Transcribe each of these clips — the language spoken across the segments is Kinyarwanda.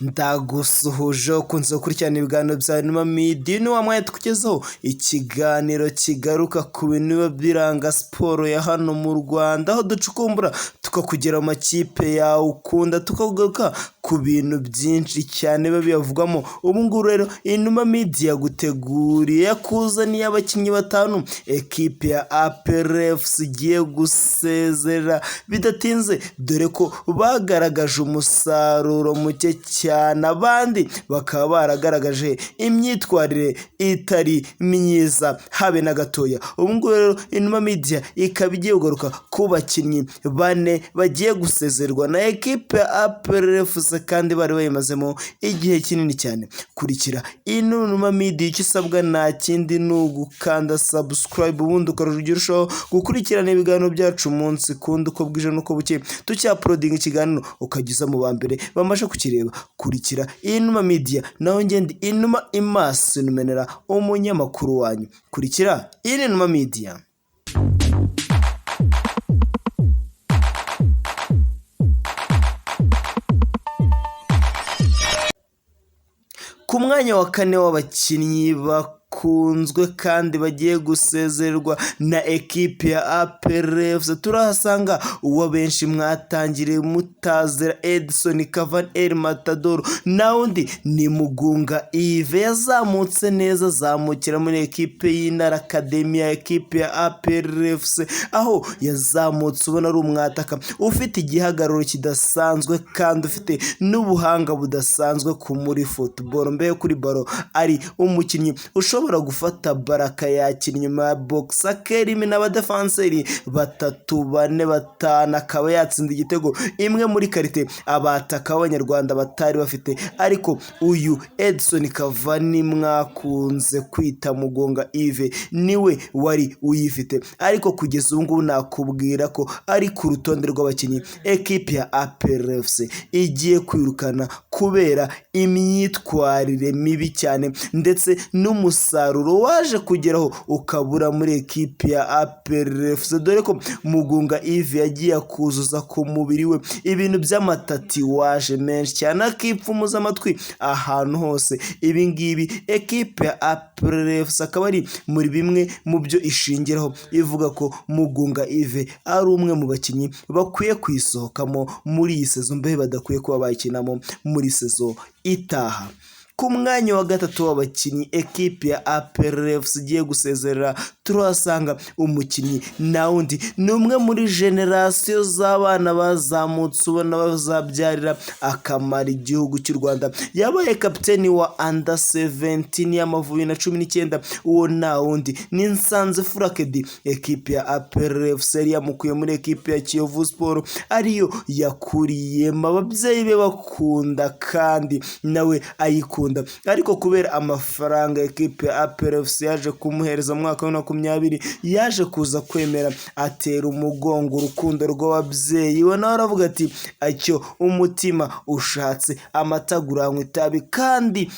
Ndagusuhuje ukunze gukurikirana ibiganiro bya Numa Media, ni wa mwanya tukugezaho ikiganiro kigaruka ku bintu biba biranga siporo ya hano mu Rwanda, aho ducukumbura tukakugera amakipe yawe ukunda, tukagaruka ku bintu byinshi cyane biba biyavugwamo. Ubu ngubu rero Numa Media yaguteguriye, yakuzaniye abakinnyi batanu ekipe ya APR FC igiye gusezera bidatinze, dore ko bagaragaje umusaruro muke cyane, abandi bakaba baragaragaje imyitwarire itari myiza habe na gatoya. Ubu ngubu rero Numa Media ikaba igiye kugaruka ku bakinnyi bane bagiye gusezerwa na ekipe ya APR FC kandi bari bayimazemo igihe kinini cyane. Kurikira Numa Media, icyo usabwa nta kindi ni ugukanda subscribe, ubundi ukarushaho gukurikirana ibiganiro byacu umunsi kundi uko bwije n'uko buke, tucyaprodinga ikiganiro ukageza mu ba mbere bamaze kukireba. Kurikira Numa Media, naho ngende Inuma Imasi numenera umunyamakuru wanyu. Kurikira Numa Media. Ku mwanya wa kane w'abakinnyi bakunzwe kandi bagiye gusezererwa na ekipe ya APR FC turahasanga uwo benshi mwatangiriye mutazira Edson Cavani El Matador, na undi ni Mugunga Yves, yazamutse neza azamukira muri ekipe y'Intara Academy ya ekipe ya APR FC, aho yazamutse ubona ari umwataka ufite igihagararo kidasanzwe kandi ufite n'ubuhanga budasanzwe ku muri football, mbe kuri baro ari umukinnyi ushobora gufata baraka yakina inyuma ya box akerimi n'abadefanseri 3, 4, 5, akaba yatsinda igitego imwe muri karite abataka b'Abanyarwanda batari bafite. Ariko uyu Edson Cavani mwakunze kwita Mugunga Yves niwe wari uyifite, ariko kugeza ubu ngubu nakubwira ko ari ku rutonde rw'abakinnyi ekipe ya APR FC igiye kwirukana kubera imyitwarire mibi cyane ndetse n'umusaruro waje kugeraho ukabura muri ekipe ya APR FC, dore ko Mugunga Yves yagiye akuzuza ku mubiri we ibintu by'amatati waje menshi cyane, akipfumuza amatwi ahantu hose. Ibi ngibi ekipe ya APR FC akaba ari muri bimwe mu byo ishingiraho ivuga ko Mugunga Yves ari umwe mu bakinnyi bakwiye kwisohokamo muri iyi sezo, mbe badakwiye kuba bakinamo muri sezo itaha. Ku mwanya wa gatatu w'abakinnyi ekipe ya APR FC igiye gusezerera turahasanga umukinnyi na undi ni umwe muri generasiyo z'abana bazamutse ubona bazabyarira akamara igihugu cy'u Rwanda, yabaye kapiteni wa under 17 y'Amavubi na 19. uwo na undi ni Nsanzimfura Kedi, ekipe ya APR FC yari yamukuye muri ekipe ya Kiyovu Sport ariyo yakuriyemo, ababyeyi be bakunda kandi nawe ayikunda, ariko kubera amafaranga ekipe ya APR FC yaje kumuhereza mu mwaka wa 2020 yaje kuza kwemera atera umugongo urukundo rw'ababyeyi we, nawe aravuga ati acyo umutima ushatse amataguranywa itabi, kandi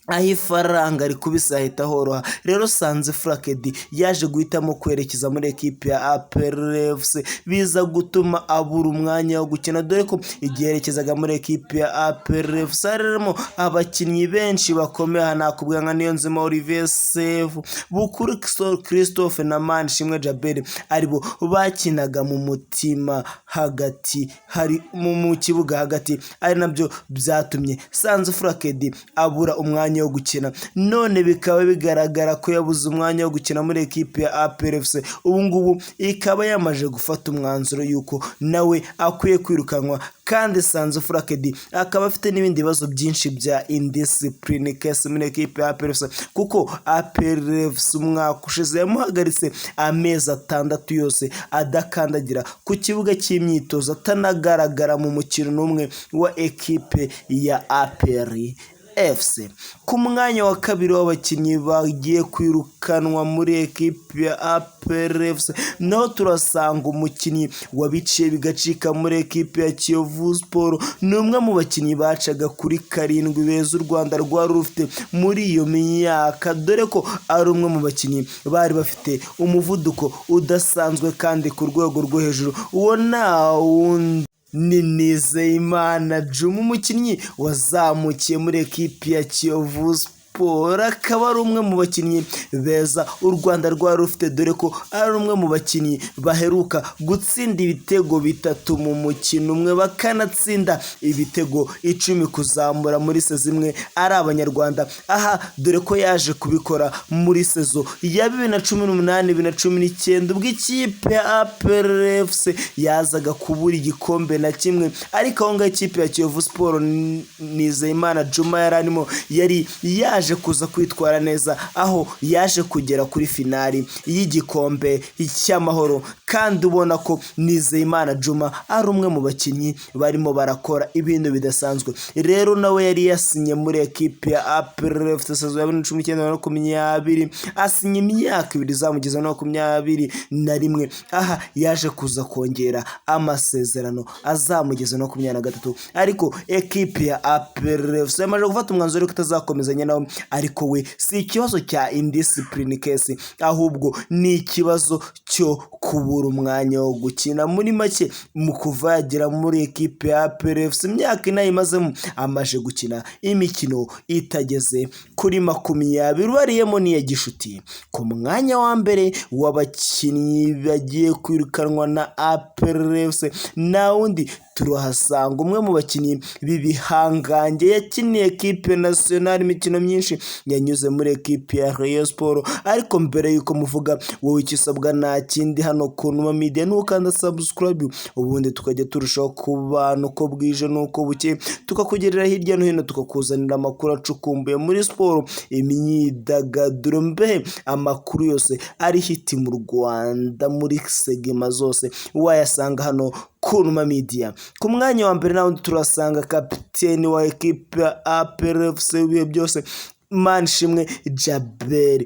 aho ifaranga rikubise ahita horoha. Rero Nsanzimfura Kedi yaje guhitamo kwerekeza muri ekipe ya APR FC, biza gutuma abura umwanya wo gukina, dore ko igihe yerekezaga muri ekipe ya APR FC harimo abakinnyi benshi bakomeye, nakubwira nka Niyonzima Olivier Sefu, Bukuru Christophe na Manishimwe Djabel, aribo bakinaga mu mutima hagati, hari mu kibuga hagati, ari nabyo byatumye Nsanzimfura Kedi abura umwanya wo gukina. None bikaba bigaragara ko yabuze umwanya wo gukina muri ekipe ya APR FC, ubu ngubu ikaba yamaje gufata umwanzuro yuko nawe akwiye kwirukanwa, kandi Nsanzimfura Kedi akaba afite n'ibindi bibazo byinshi bya indiscipline case muri ekipe ya APR FC, kuko APR FC umwaka ushize yamuhagaritse amezi 6 yose adakandagira ku kibuga cy'imyitozo, atanagaragara mu mukino n'umwe wa ekipe ya APR FC. Ku mwanya wa kabiri w'abakinnyi bagiye kwirukanwa muri ekipe ya APR FC naho turasanga umukinnyi wabiciye bigacika muri ekipe ya Kiyovu Sport, ni umwe mu bakinnyi bacaga kuri 7 beza u Rwanda rwari rufite muri iyo myaka, dore ko ari umwe mu bakinnyi bari bafite umuvuduko udasanzwe kandi ku rwego rwo hejuru. Uwo na wundi ni Nizeyimana Djuma, umukinnyi wazamukiye muri ekipi ya Kiyovu Sport, akaba ari umwe mu bakinnyi beza u Rwanda rwari rufite, dore ko ari umwe mu bakinnyi baheruka gutsinda ibitego 3 mu mukino umwe, bakanatsinda ibitego 10 kuzamura muri sezo imwe ari abanyarwanda. Aha dore ko yaje kubikora muri sezo ya 2018-2019 ubwo ikipe ya APR FC yazaga kubura igikombe na kimwe, ariko aho ngaho ikipe ya Kiyovu Sport Nizeyimana Djuma yari yaje kuza kwitwara neza, aho yaje kugera kuri finali y'igikombe cy'amahoro, kandi ubona ko Nizeyimana Djuma ari umwe mu bakinnyi barimo barakora ibintu bidasanzwe. Rero nawe yari yasinye muri ekipe ya APR FC sezo ya 2019-2020, asinye imyaka 2 zamugeza na 21. Aha yaje kuza kongera amasezerano azamugeza no 23, ariko ekipe ya APR FC yamaze gufata umwanzuro ko itazakomezanya nawe. Ariko we si ikibazo cya indiscipline case, ahubwo ni ikibazo cyo kubura umwanya wo gukina. Muri make mu kuva yagera muri ekipe ya APR FC imyaka inayimazemo, amaje gukina imikino itageze kuri 20, bariyemo n'iya gishuti. Ku mwanya wa mbere w'abakinnyi bagiye kwirukanwa na APR FC na wundi turahasanga umwe mu bakinnyi b'ibihangange, yakiniye ekipe nationale imikino myinshi, yanyuze muri ekipe ya Rayon Sport. Ariko mbere yuko muvuga, wowe ikisabwa nta kindi hano ku Numa Media n'ukanda subscribe, ubundi tukajya turushaho kubana uko bwije n'uko buke, tukakugerera hirya no hino, tukakuzanira amakuru acukumbuye muri siporo, imyidagaduro, mbe amakuru yose ari hiti mu Rwanda muri segema zose wayasanga hano ku Numa Media. Ku mwanya wa mbere naho turasanga kapiteni wa ekipe ya APR FC ibihe byose, Manishimwe Djabel,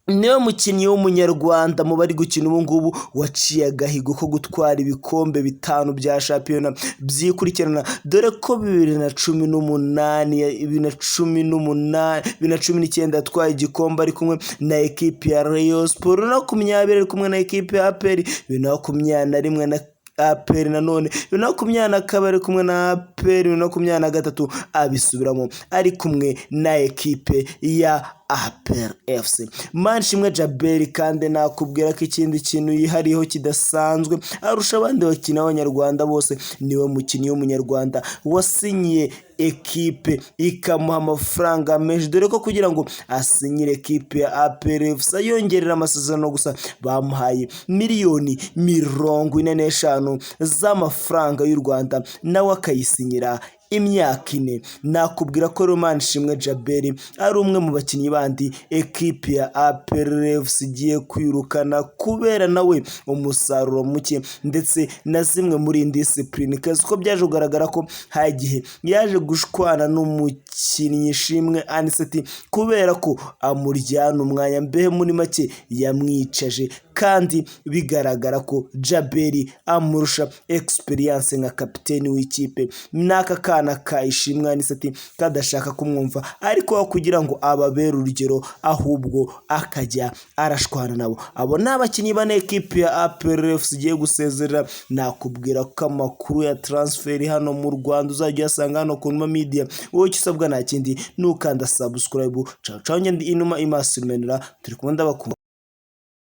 niwe mukinnyi w'umunyarwanda mu bari gukina ubu ngubu waciye agahigo ko gutwara ibikombe 5 bya shampiyona byikurikirana, dore ko 2018, 2019 atwaye igikombe ari kumwe na ekipe ya Rayon Sport, na 20 ari kumwe na ekipe ya APR, 2021 na APR nanone, 2022 kumwe na APR, 2023 abisubiramo ari kumwe na ekipe ya APR FC. Manishimwe Djabel kandi nakubwira ko ikindi kintu yihariyeho kidasanzwe arusha abandi bakina abanyarwanda bose, niwe mukinnyi w'umunyarwanda wasinyiye ekipe ikamuha amafaranga menshi, dore ko kugira ngo asinyire ekipe ya APR FC yongerera amasezerano gusa bamuhaye $45 z'amafaranga y'u Rwanda, nawe akayisinyira imyaka 4. Nakubwira ko Manishimwe Djabel ari umwe mu bakinnyi bandi ekipe ya APR FC igiye kwirukana kubera nawe umusaruro muke, ndetse na zimwe muri indiscipline kazi ko byaje kugaragara ko hagihe yaje gushwana n'umukinnyi Ishimwe Anicet kubera ko amuryana umwanya, mbehe muri make yamwicaje, kandi bigaragara ko Djabel amurusha experience nka kapiteni w'ikipe. Naka kana ka Ishimwe Anicet kadashaka kumwumva, ariko kugira ngo ababere urugero ahubwo akajya arashwana nabo. Abo n'abakinnyi bane ekipe ya APR FC igiye gusezerera. Nakubwira ko amakuru ya transfer hano mu Rwanda uzajya yasanga hano ku Numa Media. Wowe kisabwa nta kindi n'ukanda subscribe. Ciao ciao, ndi Inuma Imasimenera, turi kumwe ndabakunda.